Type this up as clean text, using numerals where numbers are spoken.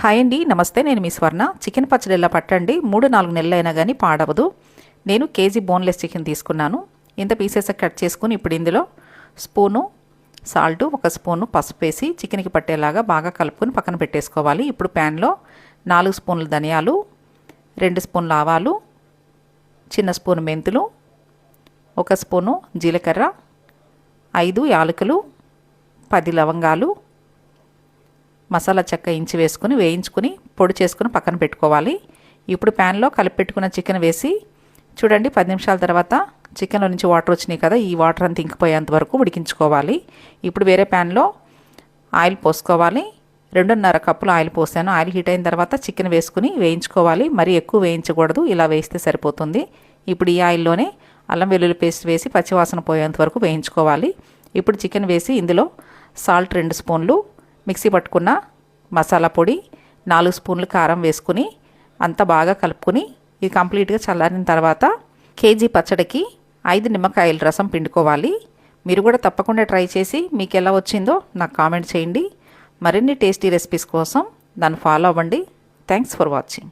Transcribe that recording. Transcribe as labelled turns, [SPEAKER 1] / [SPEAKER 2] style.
[SPEAKER 1] Hi అండి, నమస్తే. నేను మీ స్వర్ణ. చికెన్ పచ్చడి ఎలా పట్టండి, 3-4 నెలలైనా కానీ పాడవదు. నేను కేజీ బోన్లెస్ చికెన్ తీసుకున్నాను. ఇంత పీసెస్ కట్ చేసుకుని ఇప్పుడు ఇందులో స్పూను సాల్ట్, 1 స్పూను పసుపు వేసి చికెన్కి పట్టేలాగా బాగా కలుపుకొని పక్కన పెట్టేసుకోవాలి. ఇప్పుడు ప్యాన్లో 4 స్పూన్లు ధనియాలు, 2 స్పూన్ల ఆవాలు, చిన్న స్పూను మెంతులు, 1 స్పూను జీలకర్ర, 5 యాలకులు, 10 లవంగాలు, మసాలా చెక్క ఇంచి వేసుకుని వేయించుకుని పొడి చేసుకుని పక్కన పెట్టుకోవాలి. ఇప్పుడు ప్యాన్లో కలిపి పెట్టుకున్న చికెన్ వేసి చూడండి, 10 నిమిషాల తర్వాత చికెన్లో నుంచి వాటర్ వచ్చినాయి కదా, ఈ వాటర్ అంతా ఇంకిపోయేంత వరకు ఉడికించుకోవాలి. ఇప్పుడు వేరే ప్యాన్లో ఆయిల్ పోసుకోవాలి. 2.5 కప్పులు ఆయిల్ పోసాను. ఆయిల్ హీట్ అయిన తర్వాత చికెన్ వేసుకుని వేయించుకోవాలి. మరీ ఎక్కువ వేయించకూడదు, ఇలా వేస్తే సరిపోతుంది. ఇప్పుడు ఈ ఆయిల్లోనే అల్లం వెల్లుల్లి పేస్ట్ వేసి పచ్చివాసన పోయేంత వరకు వేయించుకోవాలి. ఇప్పుడు చికెన్ వేసి ఇందులో సాల్ట్ 2 స్పూన్లు, మిక్సీ పట్టుకున్న మసాలా పొడి 4 స్పూన్లు కారం వేసుకుని అంతా బాగా కలుపుకొని ఇది కంప్లీట్గా చల్లారిన తర్వాత కేజీ పచ్చడికి 5 నిమ్మకాయల రసం పిండుకోవాలి. మీరు కూడా తప్పకుండా ట్రై చేసి మీకు ఎలా వచ్చిందో నాకు కామెంట్ చేయండి. మరిన్ని టేస్టీ రెసిపీస్ కోసం దాన్ని ఫాలో అవ్వండి. Thanks for watching.